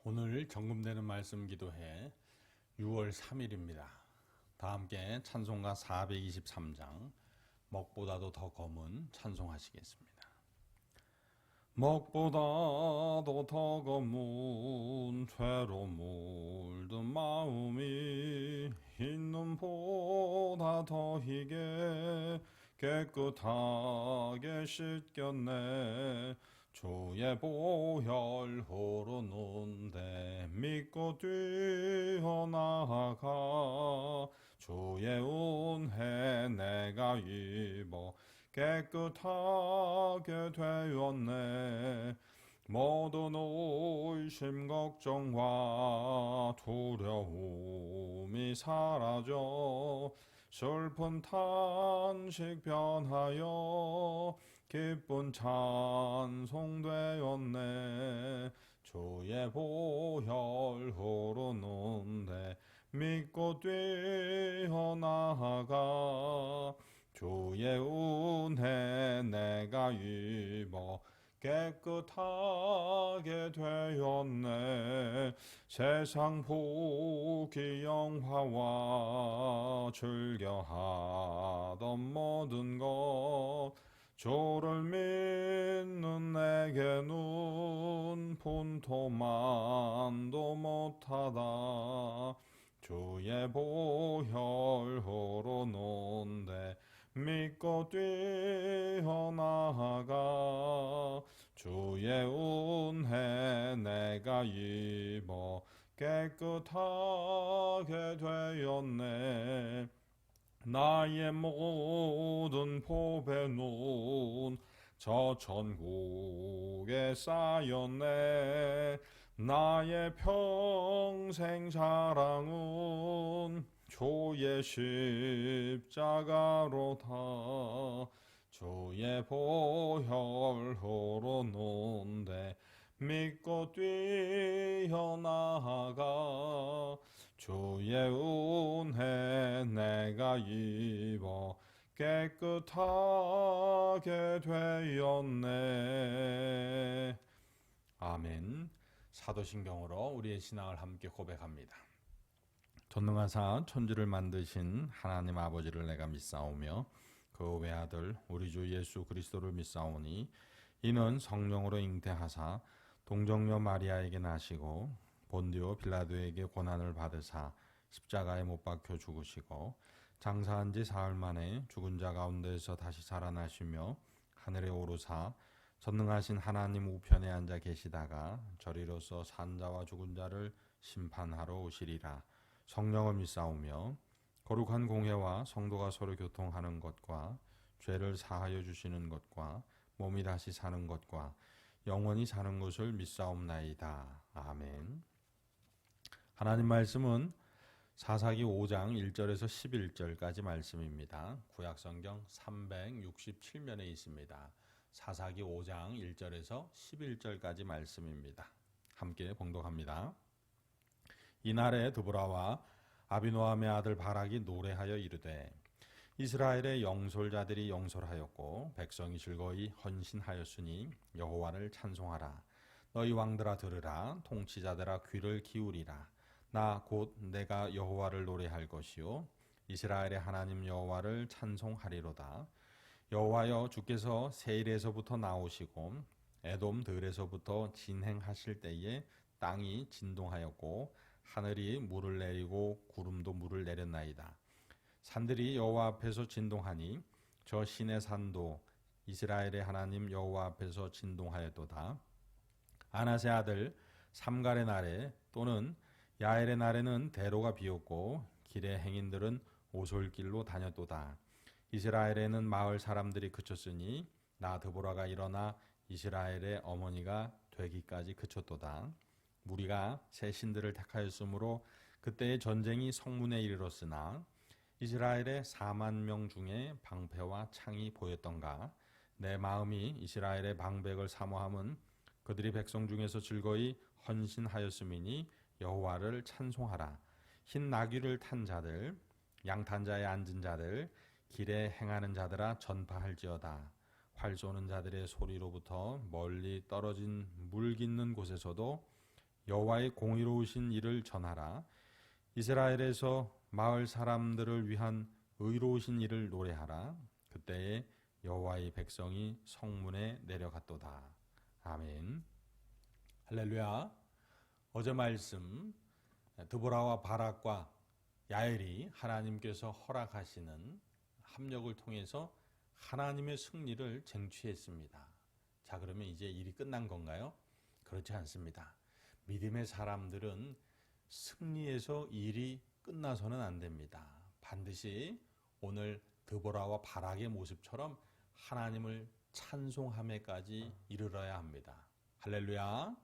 오늘 정금되는 말씀 기도회 6월 3일입니다. 다 함께 찬송가 423장 먹보다도 더 검은 찬송하시겠습니다. 먹보다도 더 검은 죄로 물든 마음이 흰 눈보다 더 희게 깨끗하게 씻겼네. 주의 보혈 흐르는데 믿고 뛰어나가 주의 은혜 내가 입어 깨끗하게 되었네. 모든 의심 걱정과 두려움이 사라져 슬픈 탄식 변하여 기쁜 찬송 되었네. 주의 보혈 흐르는데 믿고 뛰어나가 주의 은혜 내가 입어 깨끗하게 되었네. 세상 포기 영화와 즐겨하던 모든 것 주를 믿는 내게는 분토만도 못하다. 주의 보혈 흐르는데 믿고 뛰어나가 주의 은혜 내가 입어 깨끗하게 되었네. 나의 모든 보배는 저 천국에 쌓였네. 나의 평생 자랑은 주의 십자가로다. 주의 보혈 흐르는데 믿고 뛰어나가 주의 은혜 내가 입어 깨끗하게 되었네. 아멘. 사도신경으로 우리의 신앙을 함께 고백합니다. 전능하사 천지를 만드신 하나님 아버지를 내가 믿사오며 그 외아들 우리 주 예수 그리스도를 믿사오니 이는 성령으로 잉태하사 동정녀 마리아에게 나시고 본디오 빌라도에게 고난을 받으사 십자가에 못 박혀 죽으시고 장사한 지 사흘 만에 죽은 자 가운데에서 다시 살아나시며 하늘에 오르사 전능하신 하나님 우편에 앉아 계시다가 저리로서 산 자와 죽은 자를 심판하러 오시리라. 성령을 믿사오며 거룩한 공회와 성도가 서로 교통하는 것과 죄를 사하여 주시는 것과 몸이 다시 사는 것과 영원히 사는 것을 믿사옵나이다. 아멘. 하나님 말씀은 사사기 5장 1절에서 11절까지 말씀입니다. 구약성경 367면에 있습니다. 사사기 5장 1절에서 11절까지 말씀입니다. 함께 봉독합니다. 이날에 드보라와 아비노함의 아들 바락이 노래하여 이르되 이스라엘의 영솔자들이 영솔하였고 백성이 즐거이 헌신하였으니 여호와를 찬송하라. 너희 왕들아 들으라. 통치자들아 귀를 기울이라. 나 곧 내가 여호와를 노래할 것이요 이스라엘의 하나님 여호와를 찬송하리로다. 여호와여 주께서 세일에서부터 나오시고 에돔 들에서부터 진행하실 때에 땅이 진동하였고 하늘이 물을 내리고 구름도 물을 내렸나이다. 산들이 여호와 앞에서 진동하니 저 신의 산도 이스라엘의 하나님 여호와 앞에서 진동하였도다. 아나세 아들 삼갈의 날에 또는 야엘의 날에는 대로가 비었고 길의 행인들은 오솔길로 다녔도다. 이스라엘에는 마을 사람들이 그쳤으니 나 드보라가 일어나 이스라엘의 어머니가 되기까지 그쳤도다. 무리가 새 신들을 택하였으므로 그때의 전쟁이 성문에 이르렀으나 이스라엘의 4만 명 중에 방패와 창이 보였던가. 내 마음이 이스라엘의 방백을 사모함은 그들이 백성 중에서 즐거이 헌신하였음이니 여호와를 찬송하라. 흰 나귀를 탄 자들 양탄자에 앉은 자들 길에 행하는 자들아 전파할지어다. 활 쏘는 자들의 소리로부터 멀리 떨어진 물 깃는 곳에서도 여호와의 공의로우신 일을 전하라. 이스라엘에서 마을 사람들을 위한 의로우신 일을 노래하라. 그때에 여호와의 백성이 성문에 내려갔도다. 아멘. 할렐루야. 어제 말씀 드보라와 바락과 야엘이 하나님께서 허락하시는 합력을 통해서 하나님의 승리를 쟁취했습니다. 자, 그러면 이제 일이 끝난 건가요? 그렇지 않습니다. 믿음의 사람들은 승리에서 일이 끝나서는 안 됩니다. 반드시 오늘 드보라와 바락의 모습처럼 하나님을 찬송함에까지 이르러야 합니다. 할렐루야.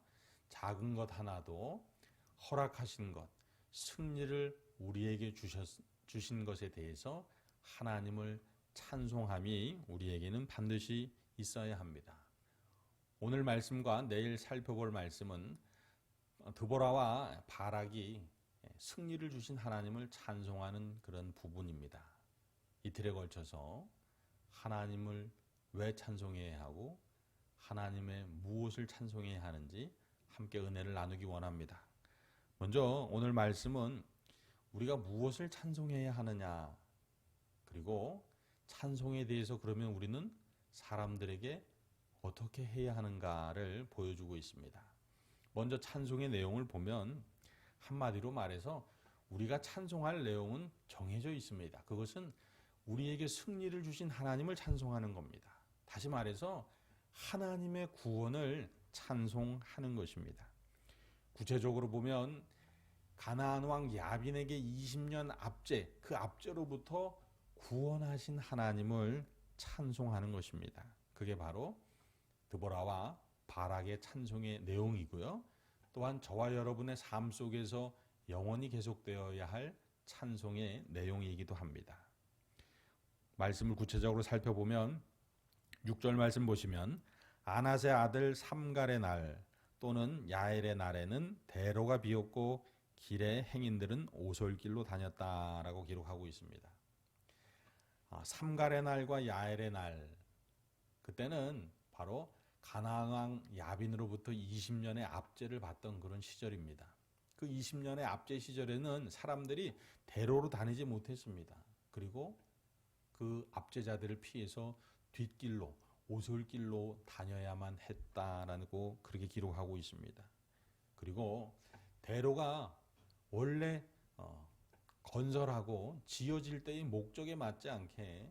작은 것 하나도 허락하신 것, 승리를 우리에게 주신 것에 대해서 하나님을 찬송함이 우리에게는 반드시 있어야 합니다. 오늘 말씀과 내일 살펴볼 말씀은 드보라와 바락이 승리를 주신 하나님을 찬송하는 그런 부분입니다. 이틀에 걸쳐서 하나님을 왜 찬송해야 하고 하나님의 무엇을 찬송해야 하는지 함께 은혜를 나누기 원합니다. 먼저 오늘 말씀은 우리가 무엇을 찬송해야 하느냐, 그리고 찬송에 대해서 그러면 우리는 사람들에게 어떻게 해야 하는가를 보여주고 있습니다. 먼저 찬송의 내용을 보면 한마디로 말해서 우리가 찬송할 내용은 정해져 있습니다. 그것은 우리에게 승리를 주신 하나님을 찬송하는 겁니다. 다시 말해서 하나님의 구원을 찬송하는 것입니다. 구체적으로 보면 가나안 왕 야빈에게 20년 압제, 그 압제로부터 구원하신 하나님을 찬송하는 것입니다. 그게 바로 드보라와 바락의 찬송의 내용이고요. 또한 저와 여러분의 삶 속에서 영원히 계속되어야 할 찬송의 내용이기도 합니다. 말씀을 구체적으로 살펴보면 6절 말씀 보시면 아낫의 아들 삼갈의 날 또는 야엘의 날에는 대로가 비었고 길의 행인들은 오솔길로 다녔다라고 기록하고 있습니다. 삼갈의 날과 야엘의 날, 그때는 바로 가나안 왕 야빈으로부터 20년의 압제를 받던 그런 시절입니다. 그 20년의 압제 시절에는 사람들이 대로로 다니지 못했습니다. 그리고 그 압제자들을 피해서 뒷길로, 오솔길로 다녀야만 했다라고 그렇게 기록하고 있습니다. 그리고 대로가 원래 건설하고 지어질 때의 목적에 맞지 않게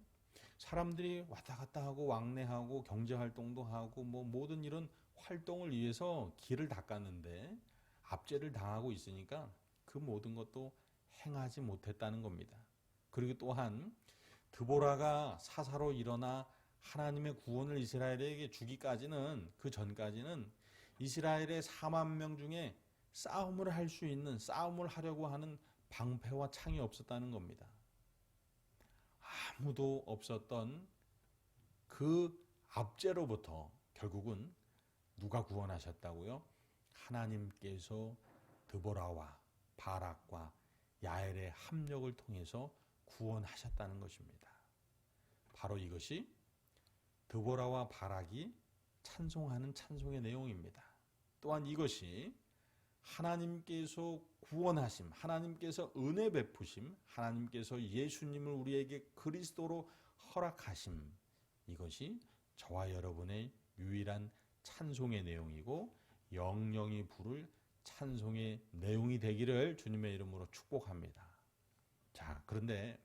사람들이 왔다 갔다 하고 왕래하고 경제활동도 하고 모든 이런 활동을 위해서 길을 닦았는데 압제를 당하고 있으니까 그 모든 것도 행하지 못했다는 겁니다. 그리고 또한 드보라가 사사로 일어나 하나님의 구원을 이스라엘에게 주기까지는, 그 전까지는 이스라엘의 4만 명 중에 싸움을 할 수 있는, 싸움을 하려고 하는 방패와 창이 없었다는 겁니다. 아무도 없었던 그 압제로부터 결국은 누가 구원하셨다고요? 하나님께서 드보라와 바락과 야엘의 합력을 통해서 구원하셨다는 것입니다. 바로 이것이 드보라와 바락이 찬송하는 찬송의 내용입니다. 또한 이것이 하나님께서 구원하심, 하나님께서 은혜 베푸심, 하나님께서 예수님을 우리에게 그리스도로 허락하심, 이것이 저와 여러분의 유일한 찬송의 내용이고 영영이 부를 찬송의 내용이 되기를 주님의 이름으로 축복합니다. 자, 그런데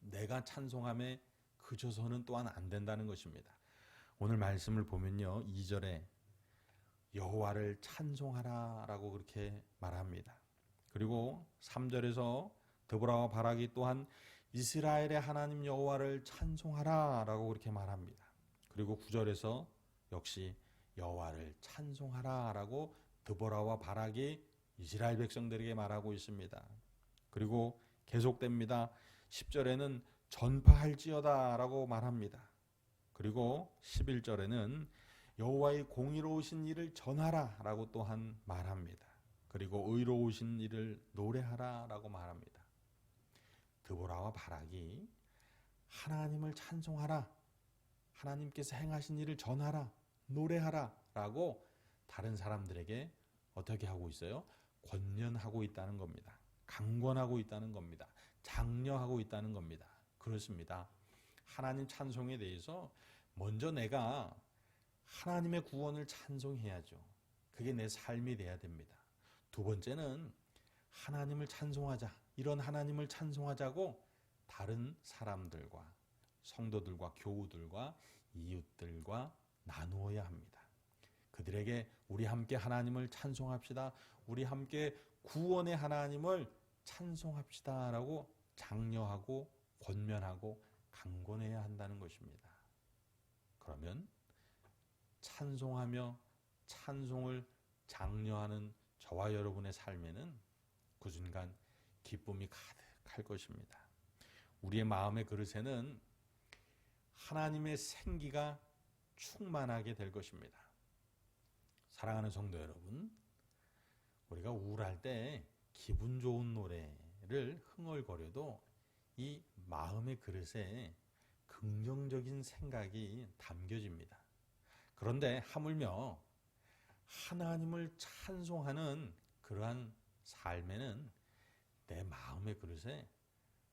내가 찬송함에 그쳐서는 또한 안 된다는 것입니다. 오늘 말씀을 보면요, 2절에 여호와를 찬송하라 라고 그렇게 말합니다. 그리고 3절에서 드보라와 바락이 또한 이스라엘의 하나님 여호와를 찬송하라 라고 그렇게 말합니다. 그리고 9절에서 역시 여호와를 찬송하라 라고 드보라와 바락이 이스라엘 백성들에게 말하고 있습니다. 그리고 계속됩니다. 10절에는 전파할지어다 라고 말합니다. 그리고 11절에는 여호와의 공의로우신 일을 전하라 라고 또한 말합니다. 그리고 의로우신 일을 노래하라 라고 말합니다. 드보라와 바락이 하나님을 찬송하라, 하나님께서 행하신 일을 전하라, 노래하라 라고 다른 사람들에게 어떻게 하고 있어요? 권면하고 있다는 겁니다. 강권하고 있다는 겁니다. 장려하고 있다는 겁니다. 그렇습니다. 하나님 찬송에 대해서 먼저 내가 하나님의 구원을 찬송해야죠. 그게 내 삶이 돼야 됩니다. 두 번째는 하나님을 찬송하자. 이런 하나님을 찬송하자고 다른 사람들과 성도들과 교우들과 이웃들과 나누어야 합니다. 그들에게 우리 함께 하나님을 찬송합시다. 우리 함께 구원의 하나님을 찬송합시다 라고 장려하고 권면하고 강권해야 한다는 것입니다. 그러면 찬송하며 찬송을 장려하는 저와 여러분의 삶에는 그 순간 기쁨이 가득할 것입니다. 우리의 마음의 그릇에는 하나님의 생기가 충만하게 될 것입니다. 사랑하는 성도 여러분, 우리가 우울할 때 기분 좋은 노래를 흥얼거려도 이 마음의 그릇에 긍정적인 생각이 담겨집니다. 그런데 하물며 하나님을 찬송하는 그러한 삶에는 내 마음의 그릇에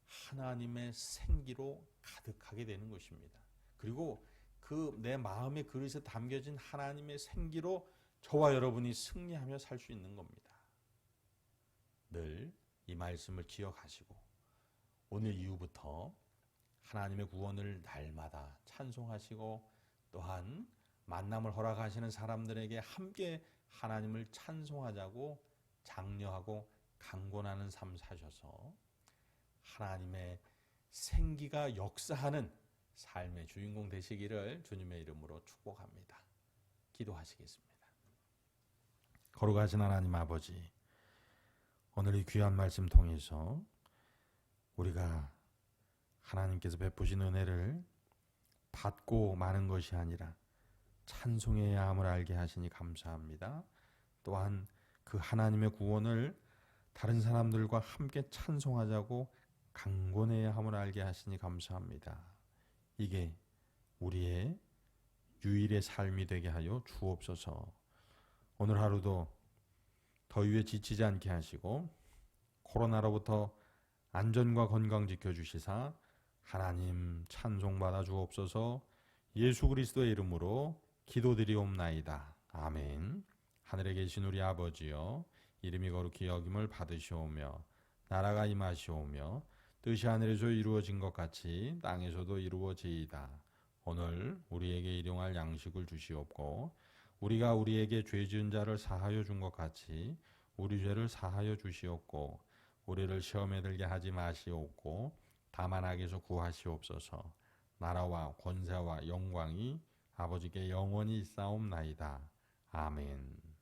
하나님의 생기로 가득하게 되는 것입니다. 그리고 그 내 마음의 그릇에 담겨진 하나님의 생기로 저와 여러분이 승리하며 살 수 있는 겁니다. 늘 이 말씀을 기억하시고 오늘 이후부터 하나님의 구원을 날마다 찬송하시고 또한 만남을 허락하시는 사람들에게 함께 하나님을 찬송하자고 장려하고 강권하는 삶 사셔서 하나님의 생기가 역사하는 삶의 주인공 되시기를 주님의 이름으로 축복합니다. 기도하시겠습니다. 거룩하신 하나님 아버지, 오늘 이 귀한 말씀 통해서 우리가 하나님께서 베푸신 은혜를 받고 마는 것이 아니라 찬송해야 함을 알게 하시니 감사합니다. 또한 그 하나님의 구원을 다른 사람들과 함께 찬송하자고 강권해야 함을 알게 하시니 감사합니다. 이게 우리의 유일의 삶이 되게 하여 주옵소서. 오늘 하루도 더위에 지치지 않게 하시고 코로나로부터 안전과 건강 지켜주시사 하나님 찬송받아 주옵소서. 예수 그리스도의 이름으로 기도드리옵나이다. 아멘. 하늘에 계신 우리 아버지여, 이름이 거룩히 여김을 받으시오며 나라가 임하시오며 뜻이 하늘에서 이루어진 것 같이 땅에서도 이루어지이다. 오늘 우리에게 일용할 양식을 주시옵고 우리가 우리에게 죄 지은 자를 사하여 준 것 같이 우리 죄를 사하여 주시옵고 우리를 시험에 들게 하지 마시옵고 다만 악에서 구하시옵소서. 나라와 권세와 영광이 아버지께 영원히 있사옵나이다. 아멘.